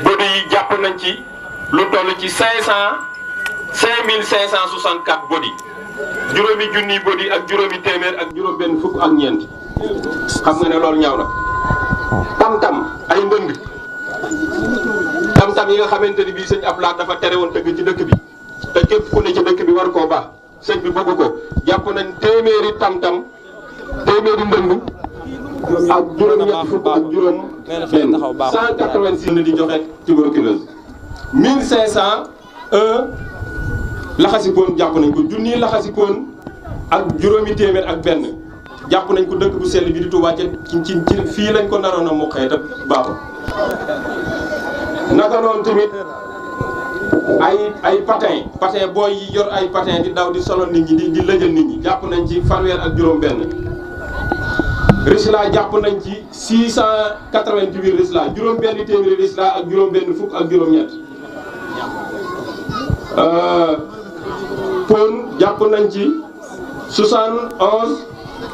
body yi jàpp nañ ci lu toll ci 5564 body juróomi junniy body ak juróomi téeméer ak juróom benn fukk ak ñeent xam nga ne loolu ñaaw na. tam-tam ay ndënd tam-tam yi nga xamante ni bii sëñ Abdoulaye dafa tere woon tëgg ci dëkk bi te képp ku ne ci dëkk bi war koo baax sëñ bi bëgg ko jàpp nañ téeméeri tam-tam téeméeri ndënd ak juróom-ñett fukk ak juróom benn 186 di joxe tuberculose 1501 laxasikoon jàpp nañ ko junni laxasikoon ak juróomi téeméer ak benn jàpp nañ ko dëkk bu sell bi di Touba ci fii lañ ko naroon a muqee te baaxul. naka noonu tamit ay patin booy yi yor ay patin di daw di solo nit ñi di lëjal nit ñi jàpp nañ ci fanweer ak juróom benn risla jàpp nañ ci 688 risla juróom benn téeméeri risla ak juróom benn fukk ak juróom ñett pon jàpp nañ ci 71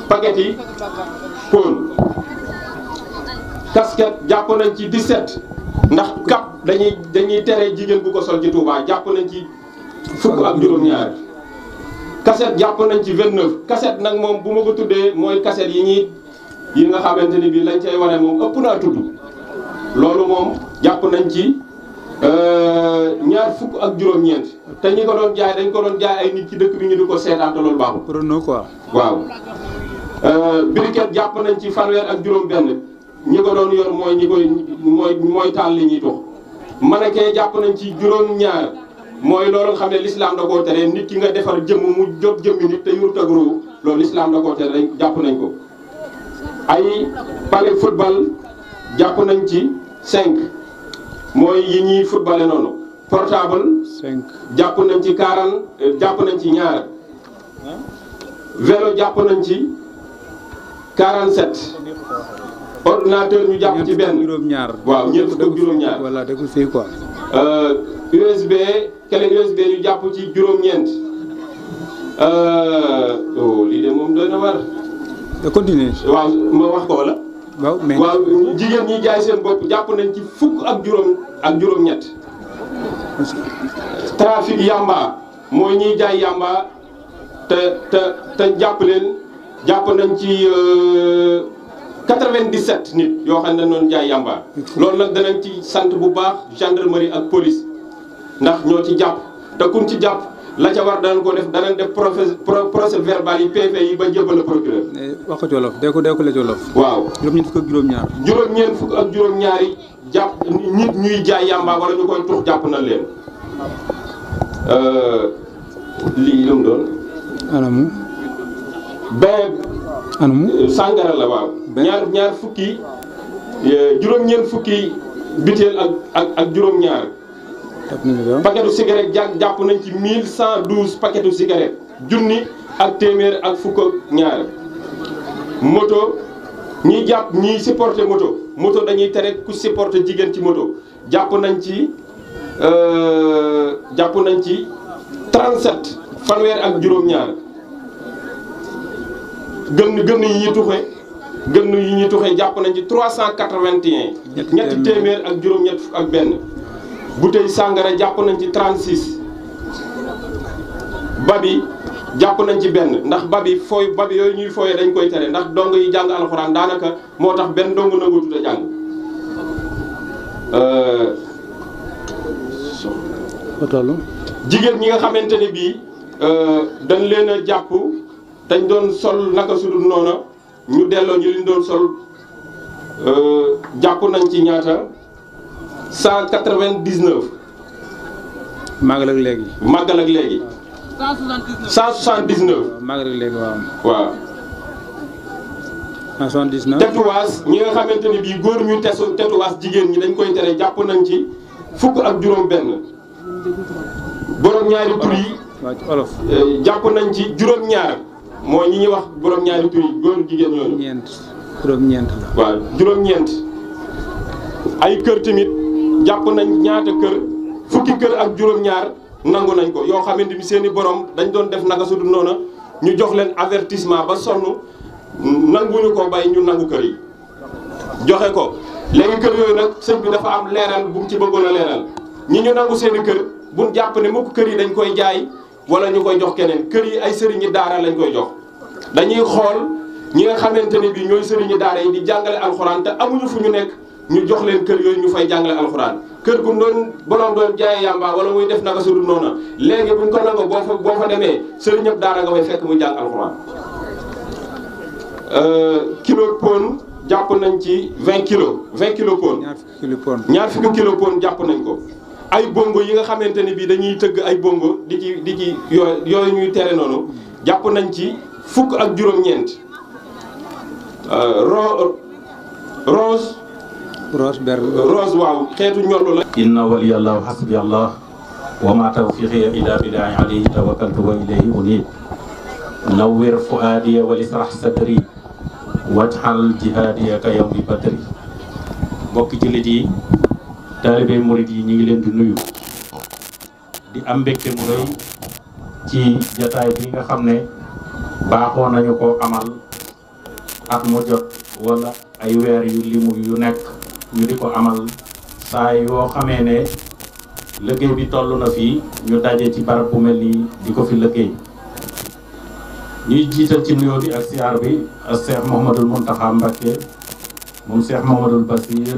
paquet yi pon casquette jàpp nañ ci 17 ndax cap dañuy tere jigéen bu ko sol ci Touba jàpp nañ ci fukk ak juróom-ñaar cassette jàpp nañ ci 29 cassette nag moom bu ma ko tuddee mooy cassette yi nga xamante ni bii lañ cay wane moom ëpp naa tudd loolu moom jàpp nañ ci ñaar fukk ak juróom-ñeent te ñi ko doon jaay dañ ko doon jaay ay nit ci dëkk bi ñu di ko seetaan te loolu baaxul. prono quoi. waaw briquette jàpp nañ ci fanweer ak juróom-benn ñi ko doon yor mooy ñi koy mooy taal li ñuy dox. mannequin jàpp nañ ci juróom-ñaar mooy loolu nga xam ne l'islam da koo tere nit ki nga defar jëmm mu jóg jëmmi nit te yurut ak ruu loolu l'islam da koo tere jàpp nañ ko. ay palais football jàpp nañ ci 5. mooy yi ñuy footballé noonu portable 5 jàpp nañ ci 40 jàpp nañ ci ñaar vélo jàpp nañ ci 47 ordinateur ñu jàpp ci benn juróom-ñaar waaw ñeent fukk ak juróom-ñaar voilà dégg fii quoi USB clé USB ñu jàpp ci juróom-ñeent lii de moom doy na war de continuer waaw ma wax ko wala waaw mais waaw jigéen ñi jaay seen bopp jàpp nañ ci fukk ak juróom-ñett trafic yamba mooy ñiy jaay yamba te jàpp leen jàpp nañ ci 97 nit yoo xam ne noonu jaay yamba loolu nag danañ ci sant bu baax gendarmerie ak police ndax ñoo ci jàpp te kun ci jàpp la ca war danañ ko def danañ def procès verbal yi PV yi ba jébal a procureur. wax ko ci wolof dee ko la ci wolof. waaw juróom-ñeent fukk ak juróom-ñaar. juróom-ñeent fukk ak juróom-ñaar yi jàpp nit ñuy jaay yamba wala ñu koy tux jàpp nañ leen. lii lu mu doon. anamu. anamu. sàngara la waaw. ñaar fukki juróom-ñeent fukki biteel ak juróom-ñaar. paquetu cigarette jàpp nañ ci 1112 paquetu cigarette junni ak téeméer ak fukk ak ñaar moto ñi jàpp ñi supporter moto dañuy tere ku supporter jigéen ci moto jàpp nañ ci 37 fanweer ak juróom-ñaar gën yi ñuy tuxe jàpp nañ ci 381 ñetti téeméer ak juróom-ñett fukk ak benn bouteille sàngara jàpp nañ ci 36 babi jàpp nañ ci benn ndax babi yooyu ñuy fooyee dañ koy tere ndax dong yi jàng alxuraan daanaka moo tax benn dong nanguutut a jàng jigéen ñi nga xamante ne bii dañ leen a jàpp dañ doon sol naka su dul noona ñu delloo ñu liñ doon sol jàpp nañ ci ñaata 199. màggal ak léegi. 179. màggal ak léegi waaw. waaw. 179. tatouage ñi nga xamante ni bii góor ñu tatouage jigéen ñi dañ koy tere jàpp nañ ci fukk ak juróom-benn. borom ñaari tur yi. waaw ci olof. jàpp nañ ci juróom-ñaar mooy ñi ñuy wax borom ñaari tur yi góor jigéen ñooñu. juróom-ñeent la. waaw juróom-ñeent ay kër tamit. jàpp nañ ñaata kër fukki kër ak juróom-ñaar nangu nañ ko yoo xamante ni seen i borom dañ doon def naka su dul noona ñu jox leen avertissement ba sonn nanguñu ko bay ñu nangu kër yi joxe ko léegi kër yooyu nag sëñ bi dafa am leeral bu mu ci bëggoon a leeral ñi ñu nangu seen i kër buñ jàpp ne mukk kër yi dañ koy jaay wala ñu koy jox keneen kër yi ay sëriñi daara lañ koy jox dañuy xool ñi nga xamante ne bii ñooy sëriñi daara yi di jàngale alxuraan te amuñu fu ñu nekk ñu jox leen kër yooyu ñu fay jàngale alxuraan kër gu doon borom doon jaayee yàmba wala muy def naka su dul noona léegi buñ ko nangoo boo fa demee sëriñ ñëpp daara nga fay fekk muy jàng alxuraan. kilo pon jàpp nañ ci 20 kilos 20 kilos pon. ñaar fukki kilo pon jàpp nañ ko. ay bongo yi nga xamante ne bii dañuy tëgg ay bongo di ci yooyu ñuy tere noonu jàpp nañ ci fukk ak juróom-ñeent. rose waaw xeetu ñollu la. inna waliyallahu hasbi allah wa ma tawfiqiya illa billahi alayhi tawakkaltu wa ilayhi unib nawwir fuadiya wa lisrah sadri wajhal jihadiya ka yawmi badri. mbokki jullit yi taalibe murid yi ñu ngi leen di nuyu di am mbégte mu rëy ci jataay bi nga xam ne baaxoo nañu ko amal at mu jot wala ay weer yu limu yu nekk ñu di ko amal saa yoo xamee ne liggéey bi toll na fii ñu daje ci barab bu mel nii di ko fi liggéey. ñuy jiital ci nuyoo bi ak siyaar bi ak Cheikh Mouhamadul Mountakha Mbacké moom Cheikh Mouhamadul Bassir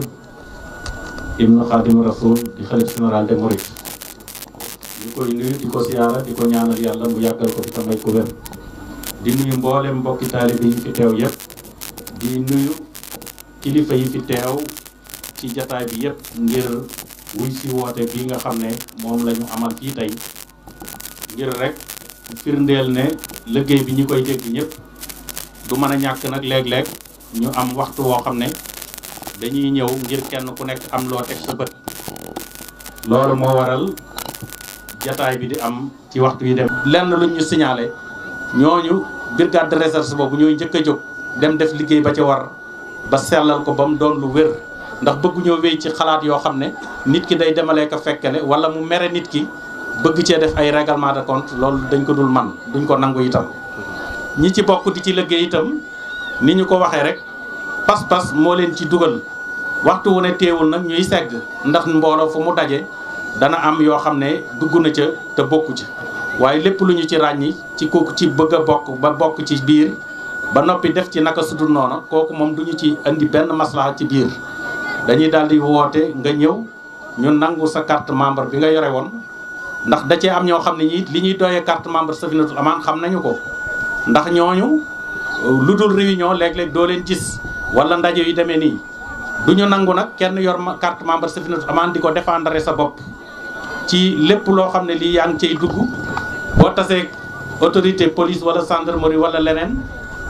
ibnu Khadim Rasoul di xalif général des Mourides ñu koy nuyu di ko siyaara di ko ñaanal yàlla mu yàggal ko fi te may ko wér. di nuyu mboolem mbokki taalibe yi fi teew yëpp di nuyu kilifa yi fi teew ci jataay bi yëpp ngir wuy si woote bi nga xam ne moom la ñu amal fii tey ngir rek firndeel ne liggéey bi ñi koy dégg ñëpp du mën a ñàkk nag léeg-léeg ñu am waxtu woo xam ne dañuy ñëw ngir kenn ku nekk am loo teg sa bët. loolu moo waral jataay bi di am ci waxtu yi dem. lenn luñ ñu signalé ñooñu brigade de recherche boobu ñooy njëkk a jóg dem def liggéey ba ca war ba sellal ko ba mu doon lu wér ndax bëgguñoo wéy ci xalaat yoo xam ne nit ki day demalee ko fekkale wala mu mere nit ki bëgg cee def ay règlement de compte loolu dañ ko dul man duñ ko nangu itam. ñi ci bokk di ci liggéey itam ni ñu ko waxee rek pas-pas moo leen ci dugal waxtu wu ne teewul nag ñuy segg ndax mbooloo fu mu daje dana am yoo xam ne dugg na ca te bokku ci waaye lépp lu ñu ci ràññi ci kooku ci bëgg a bokk ba bokk ci biir ba noppi def ci naka sudul noona kooku moom duñu ci indi benn maslaha ci biir dañuy daal di woote nga ñëw ñu nangu sa carte membre bi nga yore woon ndax da cee am ñoo xam ne ñi li ñuy doyee carte membre Safinatul Aman xam nañu ko ndax ñooñu lu dul réunion léeg-léeg doo leen gis wala ndaje yu demee nii du ñu nangu nag kenn yor carte membre Safinatul Aman di ko défendre sa bopp ci lépp loo xam ne lii yaa ngi cay dugg boo tasee autorité police wala gendarmerie wala leneen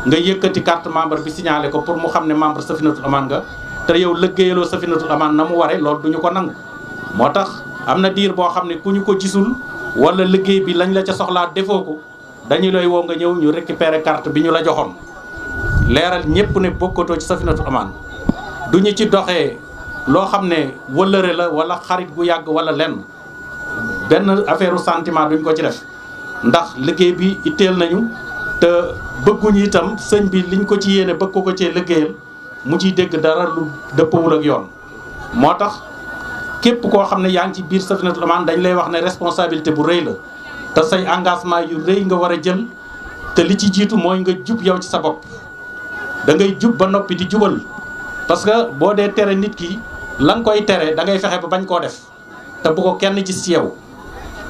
nga yëkkati carte membre bi signalé ko pour mu xam ne membre Safinatul Aman nga te yow lëggéeyaloo Safinatul Aman na mu waree loolu du ñu ko nangu. moo tax am na diir boo xam ne ku ñu ko gisul wala liggéey bi lañ la ca soxlaa defoo ko dañu lay woo nga ñëw ñu récupérer carte bi ñu la joxoon leeral ñëpp ne bokkatoo ci Safinatul Aman du ñu ci doxee loo xam ne wëllëre la wala xarit gu yàgg wala lenn benn affaire sentiment duñ ko ci def ndax liggéey bi itteel nañu te bëgguñu itam sëñ bi liñ ko ci yéene bëgg ko cee liggéeyal mu ciy dégg dara lu dëppawul ak yoon. moo tax képp koo xam ne yaa ngi ci biir Safinatul Aman dañ lay wax ne responsabilité bu rëy la te say engagement yu rëy nga war a jël te li ci jiitu mooy nga jub yow ci sa bopp da ngay jub ba noppi di jubal parce que boo dee tere nit ki la nga koy tere da ngay fexe ba bañ koo def te bu ko kenn gis ci yow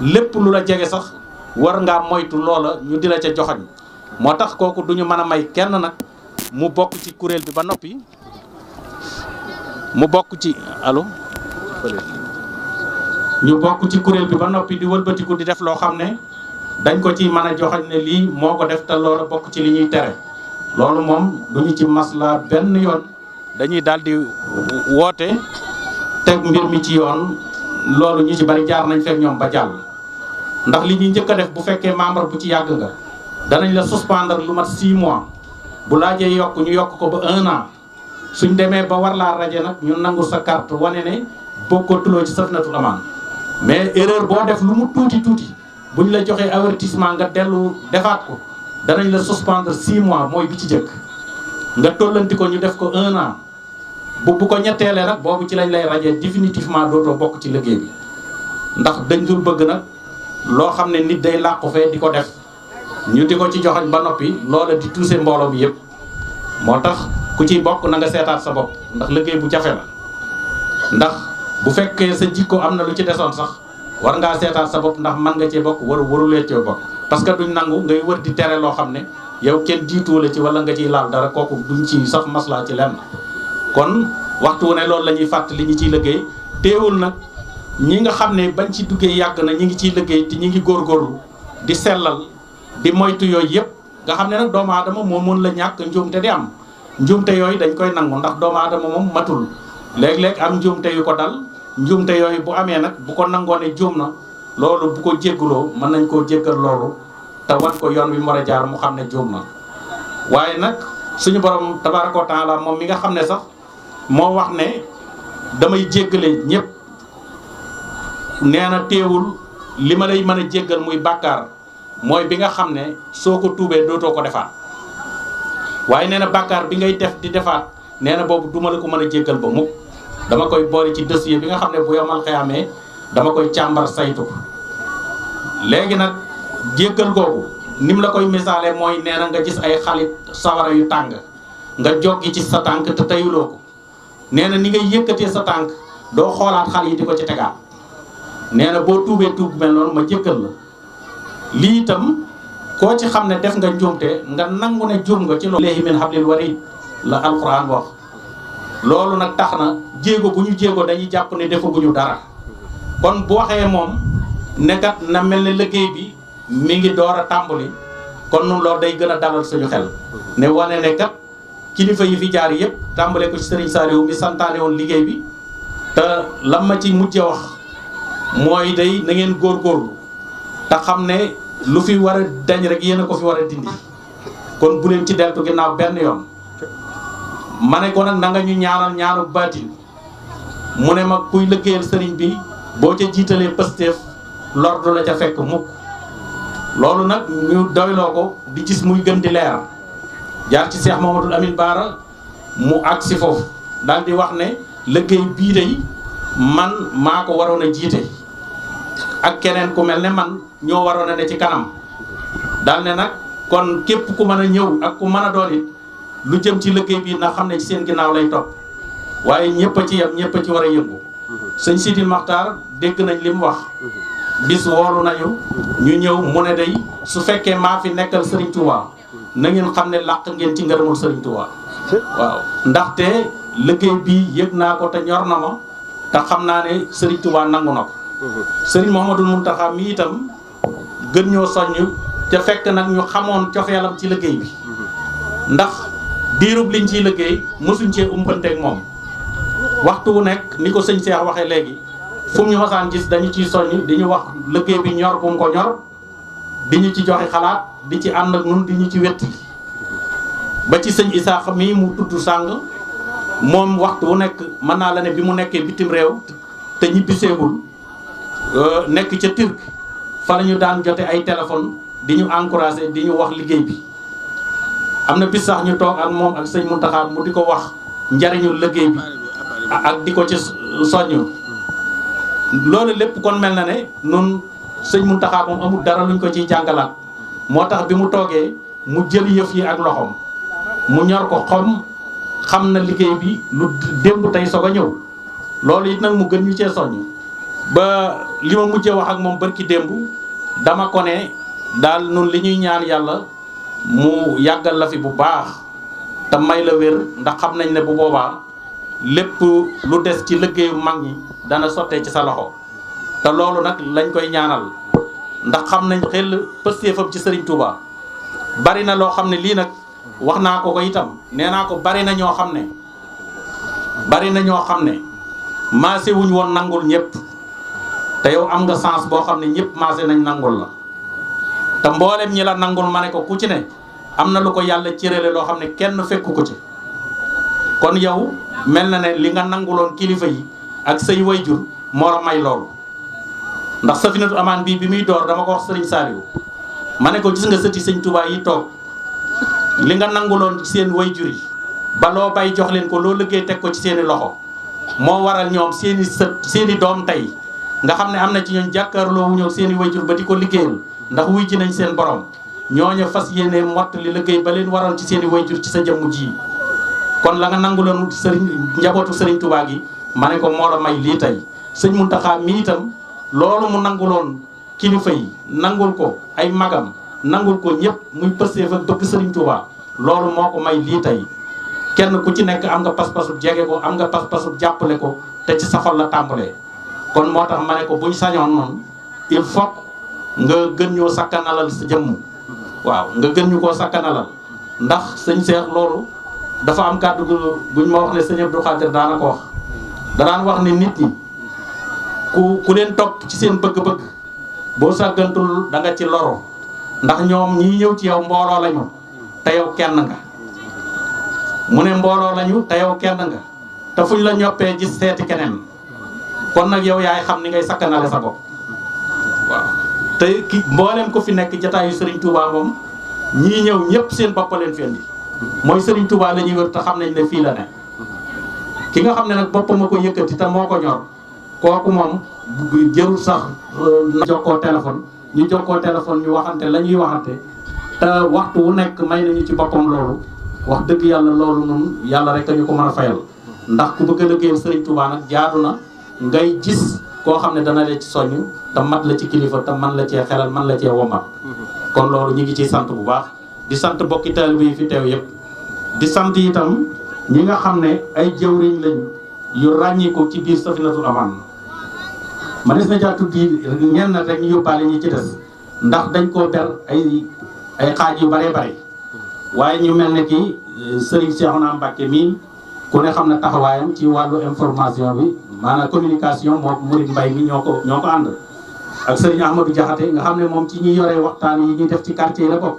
lépp lu la jege sax war ngaa moytu loola ñu di la ca joxañ moo tax kooku du ñu mën a may kenn nag mu bokk ci kuréel bi ba noppi mu bokk ci allo ñu bokk ci kuréel bi ba noppi di wëlbatiku di def loo xam ne dañ ko ci mën a joxañ ne lii moo ko def te loola bokk ci li ñuy tere loolu moom duñu ci masla benn yoon dañuy daal di woote teg mbir mi ci yoon loolu ñu ci bari jaar nañ fekk ñoom ba jàll ndax li ñuy njëkk a def bu fekkee membre bu ci yàgg nga danañ la suspendre lu mat 6 mois bu laajee yokk ñu yokk ko ba 1 an suñ demee ba war laa raje nag ñu nangu sa carte wane ne bokkatuloo ci Safinatul Aman mais erreur boo def lu mu tuuti tuuti buñ la joxee avertissement nga dellu defaat ko danañ la suspendre 6 mois mooy bi ci jëkk nga tollanti ko ñu def ko 1 an bu ko ñetteelee nag boobu ci lañ lay rajee définitivement dootoo bokk ci liggéey bi ndax dañ dul bëgg nag loo xam ne nit day làqu fee di ko def ñu di ko ci joxañ ba noppi loola di touché mbooloo bi yëpp moo tax ku ciy bokk na nga seetaat sa bopp ndax liggéey bu jafe la ndax bu fekkee sa jikko am na lu ci desoon sax war ngaa seetaat sa bopp ndax mën nga cee bokk warulee cee bokk parce que duñ nangu ngay wër di tere loo xam ne yow kenn jiituwu la ci wala nga ciy laal dara kooku duñ ci sax maslaa ci lenn kon waxtu wu ne loolu la ñuy fàttali ñi ciy liggéey teewul nag ñi nga xam ne bañ ci duggee yàgg na ñi ngi ciy liggéey te ñi ngi góorgóorlu di sellal di moytu yooyu yëpp nga xam ne nag doomu aadama moo mun la ñàkk njuumte di am njuumte yooyu dañ koy nangu ndax doomu aadama moom matul léeg-léeg am njuumte yu ko dal njuumte yooyu bu amee nag bu ko nangoo ne juum na loolu bu ko jéggaloo mën nañ koo jéggal loolu te wan ko yoon wi mu war a jaar mu xam ne juum na waaye nag suñu borom tabaaraka wa taala moom mi nga xam ne sax moo wax ne damay jéggale ñëpp nee na teewul li ma lay mën a jéggal muy bàkkaar mooy bi nga xam ne soo ko tuubee dootoo ko defaat waaye nee na bàkkaar bi ngay def di defaat nee na boobu duma la ko mën a jéggal ba mukk dama koy boole ci dossier bi nga xam ne bu yomal xëyamee dama koy càmbar saytu ko léegi nag jéggal googu ni mu la koy misaalee mooy nee na nga gis ay xalit sawara yu tàng nga joggi ci sa tànk te tayuloo ko nee na ni ngay yëkkatee sa tànk doo xoolaat xal yi di ko ci tegaat nee na boo tuubee tuub mel noonu ma jéggal la lii itam koo ci xam ne def nga njuumte nga nangu ne juum nga ci loolu léegi min hablil warid la alquran wax loolu nag tax na jéego bu ñu jéego dañuy jàpp ne defaguñu dara kon bu waxee moom nekkat na mel ne liggéey bi mi ngi door a tàmbali kon nun loolu day gën a dalal suñu xel ne wane ne kat kilifa yi fi jaar yëpp tàmbale ko ci Serigne Saliou mi santaane woon liggéey bi te lam ma ci mujje wax mooy day na ngeen góorgóorlu te xam ne lu fi war a dañ rek yéen a ko fi war a dindi kon bu leen ci deltu ginnaaw benn yoon ma ne ko nag na nga ñu ñaanal ñaanu baatin mu ne ma kuy liggéeyal sëriñ bi boo ca jiitalee Pastef lordu la ca fekk mukk loolu nag ñu doyloo ko di gis muy gën di leer jaar ci Cheikh Mamadou Amine Bara mu agsi foofu daal di wax ne liggéey bii day man maa ko waroon a jiite ak keneen ku mel ne man ñoo waroon a ne ci kanam daal ne nag kon képp ku mën a ñëw ak ku mën a doon it lu jëm ci liggéey bi na xam ne ci seen ginnaaw lay topp waaye ñëpp a ci yem ñëpp a ci war a yëngu sëñ Sidi Maxtaar dégg nañ li mu wax bis woolu nañu ñu ñëw mu ne day su fekkee maa fi nekkal Serigne Touba na ngeen xam ne làq ngeen ci ngërëmul Serigne Touba waaw ndaxte liggéey bi yëg naa ko te ñor na ma te xam naa ne Serigne Touba nangu na ko Serigne Mouhamadoul Mountakha mi itam gën ñoo soññ te fekk nag ñu xamoon cofeelam ci liggéey bi ndax diirub liñ ciy liggéey mosuñ cee umpanteeg moom waxtu wu nekk ni ko sëñ Cheikh waxee léegi fu mu ñu masaan gis dañu ciy soññ di ñu wax liggéey bi ñor bu mu ko ñor di ñu ci joxe xalaat di ci ànd ak ñun di ñu ci wetti ba ci sëñ Isaaxa mii mu tudd sàng moom waxtu wu nekk mën naa la ne bi mu nekkee bitim réew te ñibbiseegul nekk ca Turc fa la ñu daan jote ay téléphone di ñu encouragé di ñu wax liggéey bi am na bis sax ñu toog ak moom ak sëñ Mountakha mu di ko wax njariñu liggéey bi ak di ko ci soññu loolu lépp kon mel na ne nun sëñ Mountakha moom amul dara luñ ko ciy jàngalaat moo tax bi mu toogee mu jël yëf yi ak loxoom mu ñor ko xom xam na liggéey bi lu démb tey soog a ñëw loolu it nag mu gën ñu cee soññ ba li ma mujjee wax ak moom barki démb dama ko ne daal nun li ñuy ñaan yàlla mu yàggal la fi bu baax te may la wér ndax xam nañ ne bu boobaa lépp lu des ci liggéeyu mag ñi dana sottee ci sa loxo te loolu nag lañ koy ñaanal ndax xam nañ xel pëstéefam ci Serigne Touba bari na loo xam ne lii nag wax naa ko itam nee naa ko bari na ñoo xam ne maase wuñ woon nangul ñëpp te yow am nga sens boo xam ne ñëpp maase nañ nangul la te mboolem ñi la nangul ma ne ko ku ci ne am na lu ko yàlla cërale loo xam ne kenn fekku ko ci kon yow mel na ne li nga nanguloon kilifa yi ak say wayjur moo la may loolu ndax Safinatu Amaan bii bi muy door dama ko wax Serigne Saliou ma ne ko gis nga sëti sëñ Touba yi toog li nga nanguloon ci seen wayjur yi ba loo bay jox leen ko loo liggéey teg ko ci seeni loxo moo waral ñoom seeni sët seeni doom tey nga xam ne am na ci ñooñ jàkkaarloo wu ñëw seeni wayjur ba di ko liggéeyal ndax wuy ji nañ seen borom ñooñu fas yéene mott li liggéey ba leen waroon ci seeni wayjur ci sa jëmm ji kon la nga nanguloon sëriñ njabootu sëriñ Touba gi ma ne ko moo la may lii tey sëñ Mountakha mi itam loolu mu nanguloon kilifa yi nangul ko ay magam nangul ko ñëpp muy pëstee fa bëgg sëriñ Touba loolu moo ko may lii tey kenn ku ci nekk am nga pas-pasu jege ko am nga pas-pasu jàppale ko te ci sa xol la tàmbalee kon moo tax ma ne ko buñ sañoon noonu il faut nga gën ñoo sakkanalal sa jëmm waaw nga gën ñu koo sakkanalal ndax sëñ Cheikh loolu dafa am kàddu guñ ma wax ne sëñ Abdou Khadir daana ko wax danaan wax ne nit ñi ku leen topp ci seen bëgg-bëgg boo sàggantul da nga ci loro ndax ñoom ñii ñëw ci yow mbooloo lañu te yow kenn nga mu ne mbooloo lañu te yow kenn nga te fuñ la ñoppee gis seeti keneen kon nag yow yaay xam ni ngay sakkanale sa bopp waaw te ki mboolem ko fi nekk jataayu Serigne Touba moom ñii ñëw ñëpp seen bopp leen fi indi mooy Serigne Touba la ñuy wër te xam nañ ne fii la ne ki nga xam ne nag boppam a ko yëkkati te moo ko ñor kooku moom jërul sax na jokkoo téléphone ñu jokkoo téléphone ñu waxante la ñuy waxante te waxtu wu nekk may nañu ci boppam loolu wax dëgg yàlla loolu noonu yàlla rek a ñu ko mën a fayal ndax ku bëgg a liggéeyal Serigne Touba nag jaadu na ngay gis koo xam ne dana la ci soññ te mat la ci kilifa te man la cee xelal man la cee womat kon loolu ñu ngi ciy sant bu baax di sant bokki taalibe yi fi teew yëpp di sant itam ñi nga xam ne ay jëwriñ lañ yu ràññiku ci biir Safinatul Amaan ma des na caa tuddi ñenn rek ñu yóbbaale ñi ci des ndax dañ koo ber ay xaaj yu bare bare waaye ñu mel ne ki Serigne Cheikhouna Mbacké mii ku ne xam ne taxawaayam ci wàllu information bi maanaam communication moom Mouride Mbaye mi ñoo ko ànd ak Serigne Ahmadou Diakhaté nga xam ne moom ci ñi yore waxtaan yi ñuy def ci quartier yi la bokk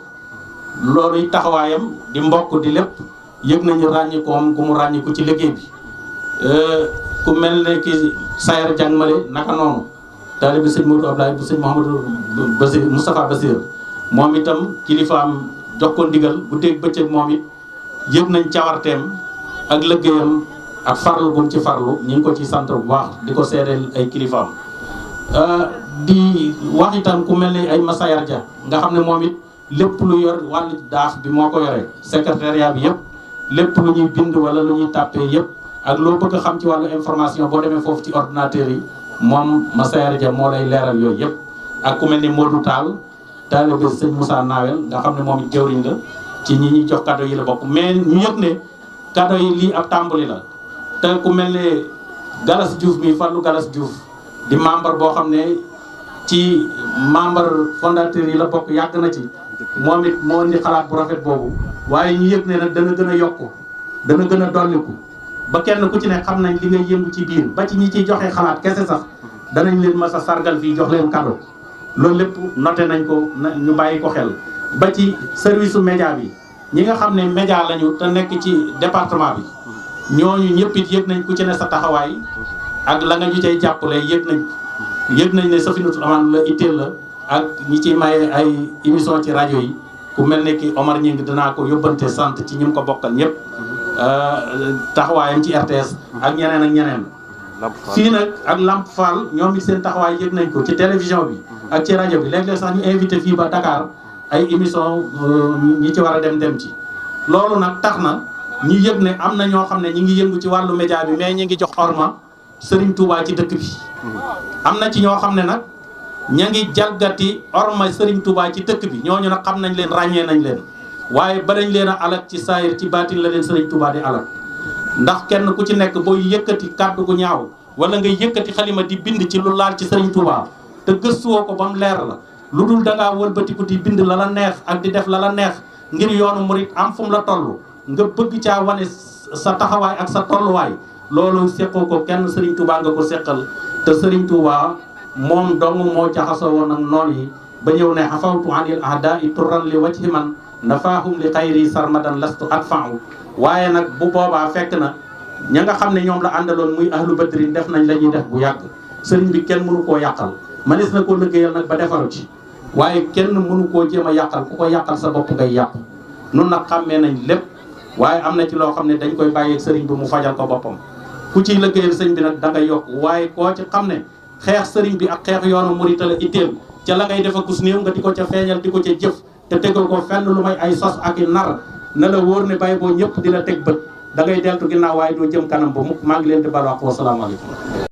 loolu it taxawaayam di mbokk di lépp yëg nañu ràññikoom ku mu ràññiku ci liggéey bi ku mel ne ki Sayar Diang Male naka noonu taalibe sëñ Modou Ablaye bu sëñ Mouhamadou Basir Moustapha Basir moom itam kilifaam jox ko ndigal bu dégg bëccëg moom it yëg nañ cawarteem ak liggéeyam ak farlu gum ci farlu ñu ngi ko ci sant bu baax di ko seedeel ay kilifaam di wax itam ku mel ne ay Masayar Dia nga xam ne moom it lépp lu yor wàllu daaf bi moo ko yore secrétariat bi yëpp lépp lu ñuy bind wala lu ñuy tàppee yëpp ak loo bëgg a xam ci wàllu information boo demee foofu ci ordinateur yi moom Masayar Dia moo lay leeral yooyu yëpp ak ku mel ni Modou Tall taalibe sëñ Moussa Nawel nga xam ne moom it jëwriñ la ci ñi ñuy jox cadeau yi la bokk mais ñu yëg ne cadeau yi lii ab tàmbali la te ku mel ne Galas Diouf mi Fallou Galas Diouf di membre boo xam ne ci membre fondateur yi la bokk yàgg na ci moom it moo indi xalaat bu rafet boobu waaye ñu yëg ne nag dana gën a yokku dana gën a dolliku ba kenn ku ci ne xam nañ li ngay yëngu ci biir ba ci ñi ciy joxe xalaat kese sax danañ leen mas a sargal fii jox leen cadeau loolu lépp noté nañ ko ñu bàyyi ko xel ba ci service su média bi ñi nga xam ne média lañu te nekk ci département bi ñooñu ñëpp it yëg nañ ku ci ne sa taxawaay ak la nga ñu cay jàppale yëg nañ ne Safinatul Amaan la itteel la ak ñi ciy maye ay émission ci rajo yi ku mel ne ki Omar Ñing dinaa ko yóbbante sant ci ñi mu ko bokkal ñëpp taxawaayam ci RTS ak ñeneen ak ñeneen fii nag ak Lamp Fall ñoom it seen taxawaay yëg nañ ko ci télévision bi ak ci rajo bi léeg-léeg sax ñu invité fii ba Dakar ay émission ñi ci war a dem ci loolu nag tax na ñu yëg ne am na ñoo xam ne ñi ngi yëngu ci wàllu média bi mais ñi ngi jox orma Serigne Touba ci dëkk bi am na ci ñoo xam ne nag ña ngi jalgati orma Serigne Touba ci dëkk bi ñooñu nag xam nañ leen ràññee nañ leen waaye ba dañ leen a alak ci saayir ci baatin la leen Serigne Touba di alak ndax kenn ku ci nekk booy yëkkati kàddu gu ñaaw wala ngay yëkkati xalima di bind ci lu laal ci Serigne Touba te gëstuwoo ko ba mu leer la lu dul dangaa wëlbatiku di bind la la neex ak di def la la neex ngir yoonu murit am fu mu la toll nga bëgg caa wane sa taxawaay ak sa tolluwaay loolu seqoo ko kenn Serigne Touba nga ko seqal te Serigne Touba moom dong moo jaxasoo woon ak noon yi ba ñëw ne xafawtu anil ahda'i turran li wajhi man nafaahum li xayri sarmadan lastu adfa'u waaye nag bu boobaa fekk na ña nga xam ne ñoom la àndaloon muy ahlu badrin def nañ la ñuy def bu yàgg sëriñ bi kenn mënu koo yàqal manis na koo liggéeyal nag ba defaru ci waaye kenn mënu koo jéem a yàqal ku ko yàqal sa bopp ngay yàqu nun nag xàmmee nañ lépp waaye am na ci loo xam ne dañ koy bàyyeeg sëriñ bi mu fajal ko boppam ku ciy liggéeyal sëñ bi nag da ngay yokk waaye koo ci xam ne xeex sëriñ bi ak xeex yoonu murit la itteel ca la ngay def akus néew nga di ko ca feeñal di ko ca jëf te tegal ko fenn lu may ay sos ak i nar na la wóor ne bay boo ñëpp di la teg bët da ngay deltu ginnaaw waaye doo jëm kanam ba mukk maa ngi leen di baal wax wa salaamaaleykum